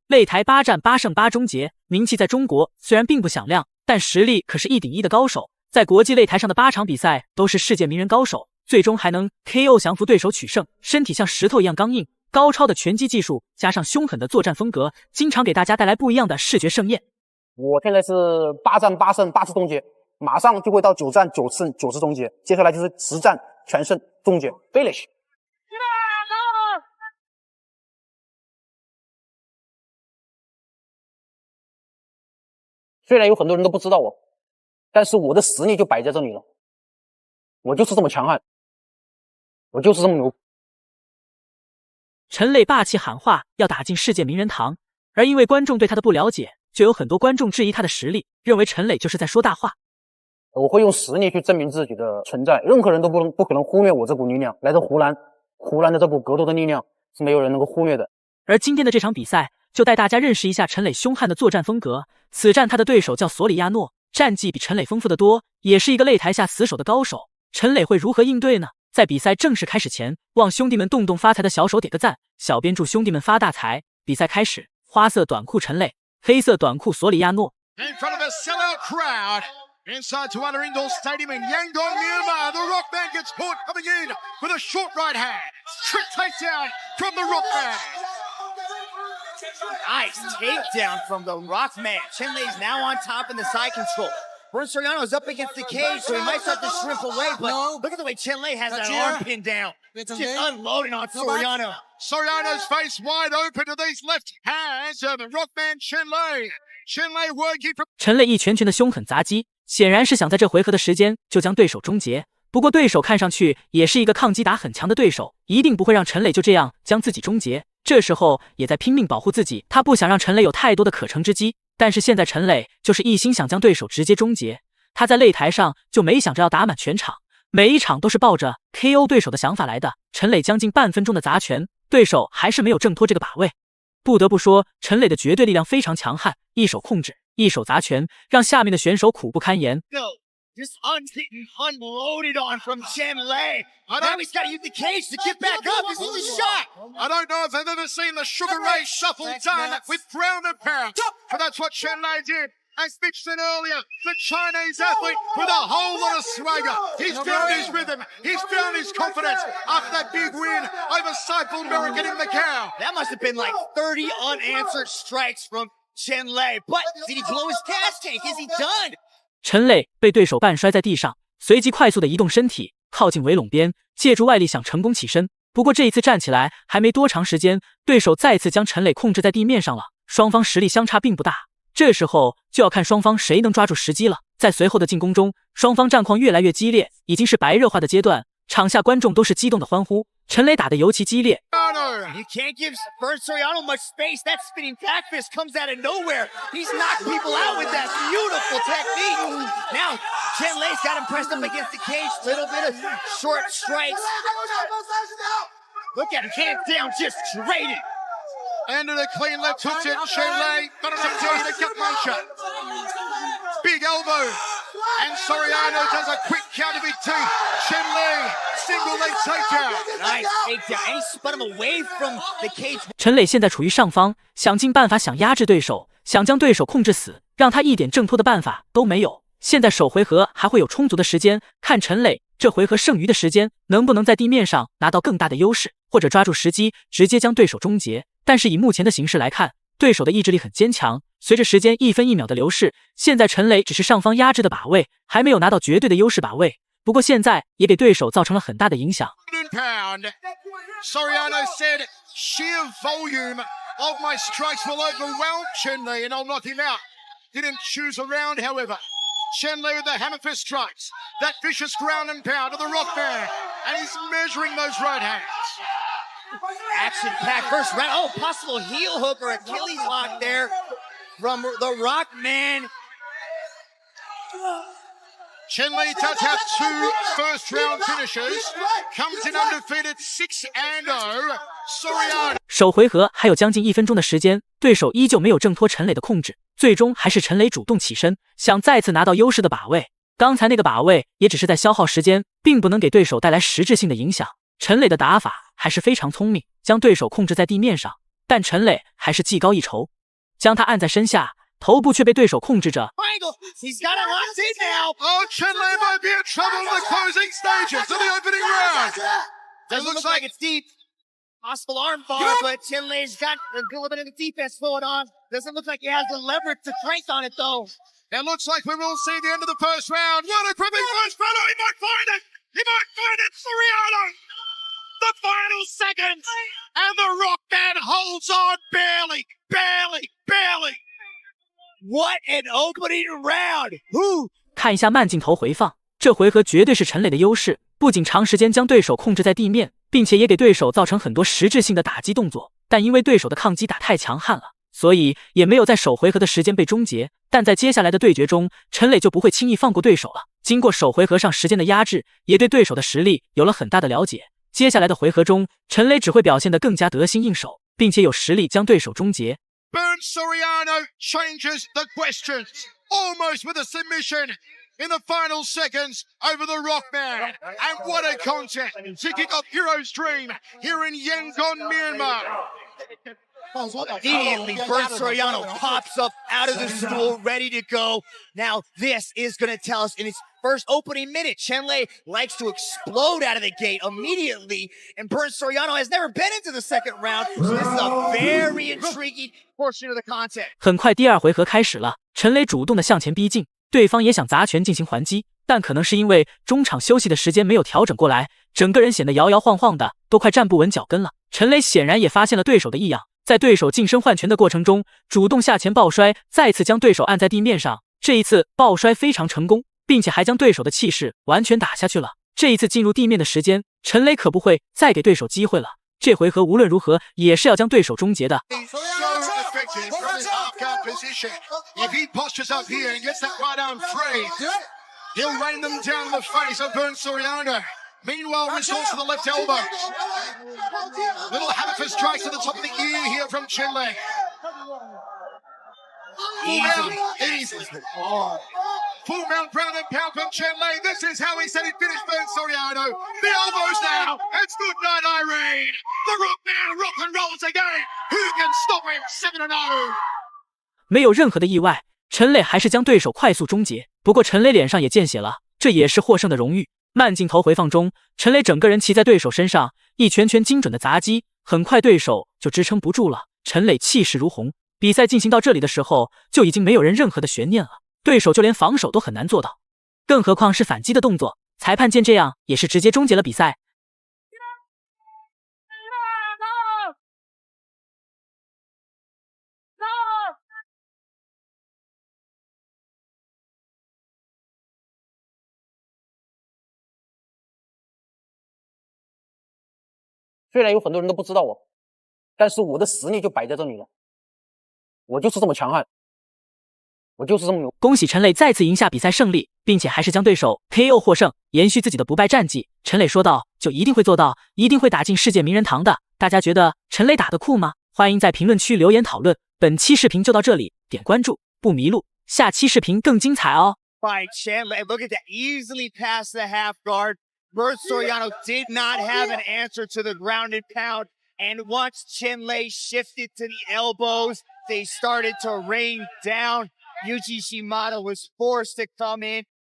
擂台8战8胜8终结，名气在中国虽然并不响亮，但实力可是1顶1的高手。在国际擂台上的8场比赛都是世界名人高手，最终还能 KO 降服对手取胜，身体像石头一样刚硬。高超的拳击技术加上凶狠的作战风格，经常给大家带来不一样的视觉盛宴。我现在是8战8胜8次终结，马上就会到9战9胜9次终结，接下来就是10战全胜终结 finish。虽然有很多人都不知道我，但是我的实力就摆在这里了，我就是这么强悍，我就是这么牛。陈磊霸气喊话要打进世界名人堂，而因为观众对他的不了解，就有很多观众质疑他的实力，认为陈磊就是在说大话。我会用实力去证明自己的存在，任何人都不可能忽略我这股力量，来自湖南的这股格斗的力量是没有人能够忽略的。而今天的这场比赛就带大家认识一下陈磊凶悍的作战风格。此战他的对手叫索里亚诺，战绩比陈磊丰富得多，也是一个擂台下死守的高手。陈磊会如何应对呢？在比赛正式开始前，望兄弟们动动发财的小手点个赞，小编祝兄弟们发大财。比赛开始，花色短裤陈磊，黑色短裤索里亚诺。Inside to Anna Indoor Stadium in Yangon, Myanmar, the Rockman gets caught coming in with a short right hand. Trick takedown from the Rockman. Nice takedown from the Rockman. Chen Lei's now on top in the side control. Bruno Soriano's up against the cage, so he might start to shrimp away, but look at the way Chen Lei has that arm pinned down. Just unloading on Soriano. Soriano's face wide open to these left hands of the Rockman Chen Lei. Chen Lei working from... 陈磊一拳拳的凶狠砸击，显然是想在这回合的时间就将对手终结。不过对手看上去也是一个抗击打很强的对手，一定不会让陈磊就这样将自己终结。这时候也在拼命保护自己，他不想让陈磊有太多的可乘之机。但是现在陈磊就是一心想将对手直接终结，他在擂台上就没想着要打满全场，每一场都是抱着 KO 对手的想法来的。陈磊将近半分钟的砸拳，对手还是没有挣脱这个把位。不得不说，陈磊的绝对力量非常强悍，一手控制，一手砸拳，让下面的选手苦不堪言。Just unloaded on from Chen Lei. Now he's got to use the cage to get back up. This is a shot. I don't know if I've ever seen the Sugar Ray shuffle done with ground and pound, but that's what Chen Lei did. As Mitch said earlier, the Chinese athlete with a whole lot of swagger. He's found his rhythm. He's found his confidence after that big win over Cycle American in Macau. That must have been like 30 unanswered strikes from Chen Lei. But did he blow his gas tank? Is he done? 陈磊被对手半摔在地上，随即快速的移动身体，靠近围拢边，借助外力想成功起身。不过这一次站起来还没多长时间，对手再次将陈磊控制在地面上了。双方实力相差并不大，这时候就要看双方谁能抓住时机了。在随后的进攻中，双方战况越来越激烈，已经是白热化的阶段，场下观众都是激动的欢呼。陈磊打得尤其激烈。You can't give Bruno Soriano much space. That spinning back fist comes out of nowhere. He's knocked people out with that beautiful technique. Now, Chen Lei's got him pressed up against the cage. Little bit of short strikes. Look at him, hands down, just traded. Into the clean left hook to Chen Lei. Got an opportunity to get muncher. Big elbow. And Soriano does a quick counter with teeth. Chen Lei, single leg takedown. Nice takedown. And he spun him away from the cage. 陈磊现在处于上方，想尽办法想压制对手，想将对手控制死，让他一点挣脱的办法都没有。现在首回合还会有充足的时间，看陈磊这回合剩余的时间能不能在地面上拿到更大的优势，或者抓住时机直接将对手终结。但是以目前的形势来看，对手的意志力很坚强，随着时间一分一秒的流逝，现在陈磊只是上方压制的把位，还没有拿到绝对的优势把位。不过现在也给对手造成了很大的影响。Soriano said, sheer volume of my strikes will overwhelm Chen Lei and I'll knock him out. Didn't choose a round, however. Chen Lei with the hammer fist strikes, that vicious ground and pound of the Rockman, and he's measuring those right hands. Action-packed first round. Oh, possible heel hook or Achilles lock there from the Rockman. Chen Lei does have 2 first-round finishes. Comes in undefeated 6-0. Soriano. 首回合还有将近1分钟的时间，对手依旧没有挣脱陈磊的控制，最终还是陈磊主动起身，想再次拿到优势的把位。刚才那个把位也只是在消耗时间，并不能给对手带来实质性的影响。陈磊的打法还是非常聪明，将对手控制在地面上，但陈磊还是技高一筹，将他按在身下，头部却被对手控制着。Triangle. He's got it locked in now. Oh, Chenlei might be in trouble in the closing stages of the opening round. Doesn't look like it's deep. Possible arm bar, but Chenlei's got a little bit of defense going on. Doesn't look like he has the leverage to strength on it, though. It looks like we will see the end of the first round. What a gripping punch, fellow! He might find it! He might find it! Soriano! The final seconds! And the Rockman holds on barely, barely, barely! What an opening round! Who? 看一下慢镜头回放，这回合绝对是陈磊的优势，不仅长时间将对手控制在地面，并且也给对手造成很多实质性的打击动作。但因为对手的抗击打太强悍了，所以也没有在首回合的时间被终结。但在接下来的对决中，陈磊就不会轻易放过对手了。经过首回合上时间的压制，也对对手的实力有了很大的了解。接下来的回合中，陈磊只会表现得更加得心应手，并且有实力将对手终结。Burn Soriano changes the questions, almost with a submission in the final seconds over the Rockman. And what a contest to kick off Hero's Dream here in Yangon, Myanmar. Immediately, Burn Soriano pops up out of the stool, ready to go. Now, this is going to tell us in its first opening minute, Chenlei likes to explode out of the gate immediately, and Burn Soriano has never been into the second round, so this is a very intriguing portion of the content. 很快，第二回合开始了，陈磊主动的向前逼近，对方也想砸拳进行还击，但可能是因为中场休息的时间没有调整过来，整个人显得摇摇晃晃的，都快站不稳脚跟了。陈磊显然也发现了对手的异样。在对手近身换拳的过程中，主动下前抱摔，再次将对手按在地面上。这一次抱摔非常成功，并且还将对手的气势完全打下去了。这一次进入地面的时间，陈磊可不会再给对手机会了。这回合无论如何也是要将对手终结的。If he postures up here and gets that right arm free, he'll rain them down in the face of Burn Soriano. Meanwhile, resorts to the left elbow. Little Hannaford strikes to the top of the ear here from Chenlei. Easily. Full mount ground and pound from Chenlei. This is how he said he'd finish Burn Soriano. The elbows now. It's good night, Irene. The Rockman rock and rolls again. Who can stop him? 7-0. 没有任何的意外，陈磊还是将对手快速终结。不过陈磊脸上也见血了，这也是获胜的荣誉。慢镜头回放中，陈磊整个人骑在对手身上，一拳拳精准的砸击，很快对手就支撑不住了。陈磊气势如虹，比赛进行到这里的时候，就已经没有人任何的悬念了，对手就连防守都很难做到，更何况是反击的动作。裁判见这样，也是直接终结了比赛。虽然有很多人都不知道我，但是我的实力就摆在这里了，我就是这么强悍，我就是这么牛。恭喜陈磊再次赢下比赛胜利，并且还是将对手 KO 获胜，延续自己的不败战绩。陈磊说道：“就一定会做到，一定会打进世界名人堂的。”大家觉得陈磊打得酷吗？欢迎在评论区留言讨论。本期视频就到这里，点关注不迷路，下期视频更精彩哦。By Chenlei, look at that, easily past the half guard. Burn Soriano did not have an answer to the ground and pound, and once Chenlei shifted to the elbows, they started to rain down. Yuji Shimada was forced to come in